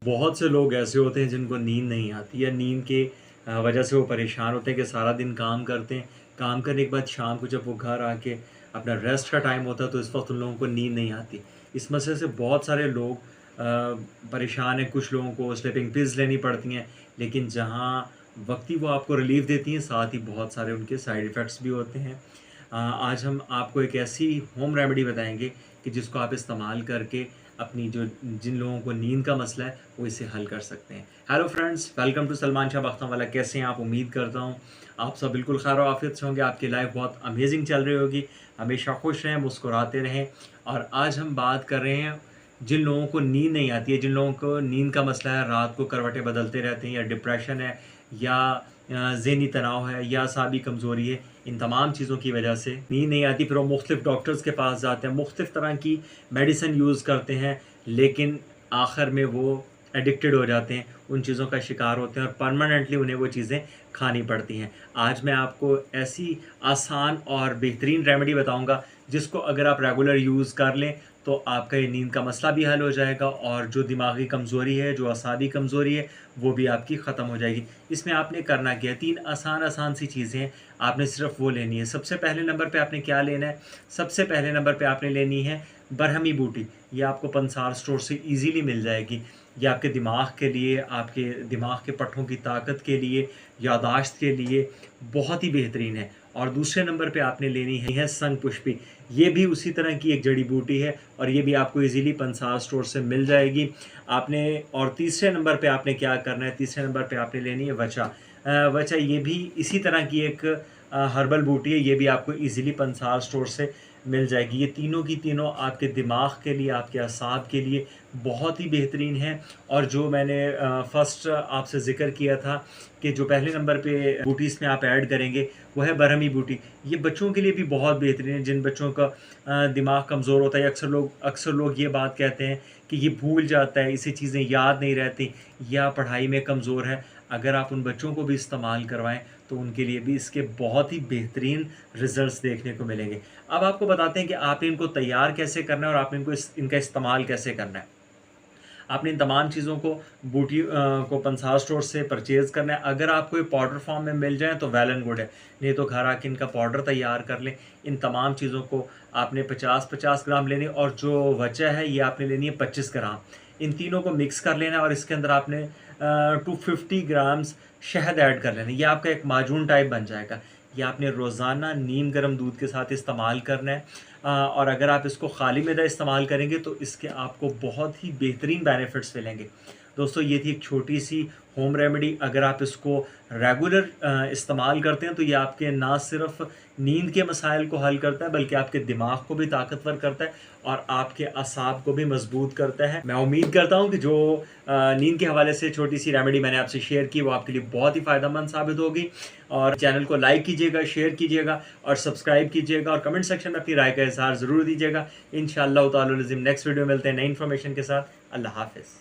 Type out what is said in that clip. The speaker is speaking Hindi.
बहुत से लोग ऐसे होते हैं जिनको नींद नहीं आती या नींद के वजह से वो परेशान होते हैं कि सारा दिन काम करते हैं। काम करने के बाद शाम को जब वो घर आके अपना रेस्ट का टाइम होता है तो इस वक्त उन लोगों को नींद नहीं आती। इस मसले से बहुत सारे लोग परेशान हैं। कुछ लोगों को स्लीपिंग पिल्स लेनी पड़ती हैं, लेकिन जहाँ वक्ती वो आपको रिलीफ देती हैं, साथ ही बहुत सारे उनके साइड इफ़ेक्ट्स भी होते हैं। आज हम आपको एक ऐसी होम रेमेडी बताएंगे कि जिसको आप इस्तेमाल करके अपनी जो जिन लोगों को नींद का मसला है वो इसे हल कर सकते हैं। Hello friends, welcome to Salman Shah Bakhtawala. कैसे हैं आप? उम्मीद करता हूँ आप सब बिल्कुल खैर आफियत से होंगे। आपकी लाइफ बहुत अमेजिंग चल रही होगी। हमेशा खुश रहें, मुस्कुराते रहें। और आज हम बात कर रहे हैं जिन लोगों को नींद नहीं आती है, जिन लोगों को नींद का मसला है, रात को करवटें बदलते रहते हैं, या डिप्रेशन है, या ज़हनी तनाव है, या असाबी कमज़ोरी है। इन तमाम चीज़ों की वजह से नींद नहीं आती। फिर वो मुख्तलिफ़ डॉक्टर्स के पास जाते हैं, मुख्तलिफ़ तरह की मेडिसिन यूज़ करते हैं, लेकिन आखिर में वो एडिक्टेड हो जाते हैं, उन चीज़ों का शिकार होते हैं और परमानेंटली उन्हें वो चीज़ें खानी पड़ती हैं। आज मैं आपको ऐसी आसान और बेहतरीन रेमेडी बताऊंगा जिसको अगर आप रेगुलर यूज़ कर लें तो आपका ये नींद का मसला भी हल हो जाएगा, और जो दिमागी कमज़ोरी है, जो असाबी कमज़ोरी है, वो भी आपकी ख़त्म हो जाएगी। इसमें आपने करना क्या है? 3 आसान सी चीज़ें हैं, आपने सिर्फ वो लेनी है। सबसे पहले नंबर पे आपने क्या लेना है? सबसे पहले नंबर पे आपने लेनी है बरहमी बूटी। ये आपको पंसार स्टोर से ईज़िली मिल जाएगी। ये आपके दिमाग के लिए, आपके दिमाग के पट्ठों की ताकत के लिए, यादाश्त के लिए बहुत ही बेहतरीन है। और दूसरे नंबर पे आपने लेनी है संग पुष्पी। ये भी उसी तरह की एक जड़ी बूटी है और ये भी आपको इजीली पंसार स्टोर से मिल जाएगी। आपने और तीसरे नंबर पे आपने क्या करना है? तीसरे नंबर पे आपने लेनी है वचा। वचा ये भी इसी तरह की एक हर्बल बूटी है। ये भी आपको इजीली पंसार स्टोर से मिल जाएगी। ये तीनों की तीनों आपके दिमाग के लिए, आपके असाब के लिए बहुत ही बेहतरीन है। और जो मैंने फ़र्स्ट आपसे ज़िक्र किया था कि जो पहले नंबर पे बूटीज़ में आप ऐड करेंगे वो है बरहमी बूटी। ये बच्चों के लिए भी बहुत बेहतरीन है, जिन बच्चों का दिमाग कमज़ोर होता है। अक्सर लोग ये बात कहते हैं कि ये भूल जाता है, इसे चीज़ें याद नहीं रहती, या पढ़ाई में कमज़ोर है। अगर आप उन बच्चों को भी इस्तेमाल करवाएं तो उनके लिए भी इसके बहुत ही बेहतरीन रिज़ल्ट्स देखने को मिलेंगे। अब आपको बताते हैं कि आपने इनको तैयार कैसे करना है और आपने इनका इस्तेमाल कैसे करना है। आपने इन तमाम चीज़ों को बूटी को पंसार स्टोर से परचेज़ करना है। अगर आपको ये पाउडर फॉर्म में मिल जाए तो वेल एंड गुड है, नहीं तो घर आके इनका पाउडर तैयार कर लें। इन तमाम चीज़ों को आपने 50-50 ग्राम लेने, और जो वचा है ये आपने लेनी है 25 ग्राम। इन तीनों को मिक्स कर लेना है और इसके अंदर आपने 250 ग्राम्स शहद ऐड कर लेना है। ये आपका एक माजून टाइप बन जाएगा। ये आपने रोज़ाना नीम गर्म दूध के साथ इस्तेमाल करना है। और अगर आप इसको खाली मैदा इस्तेमाल करेंगे तो इसके आपको बहुत ही बेहतरीन बेनिफिट्स मिलेंगे। दोस्तों, ये थी एक छोटी सी होम रेमेडी। अगर आप इसको रेगुलर इस्तेमाल करते हैं तो ये आपके ना सिर्फ नींद के मसाइल को हल करता है, बल्कि आपके दिमाग को भी ताकतवर करता है और आपके असाब को भी मजबूत करता है। मैं उम्मीद करता हूँ कि जो नींद के हवाले से छोटी सी रेमेडी मैंने आपसे शेयर की वो आपके लिए बहुत ही फ़ायदेमंद साबित होगी। और चैनल को लाइक कीजिएगा, शेयर कीजिएगा और सब्सक्राइब कीजिएगा, और कमेंट सेक्शन में अपनी राय का इज़हार ज़रूर दीजिएगा। इंशाअल्लाह ताला नेक्स्ट वीडियो मिलते हैं नई इन्फॉर्मेशन के साथ। अल्लाह हाफ़िज़।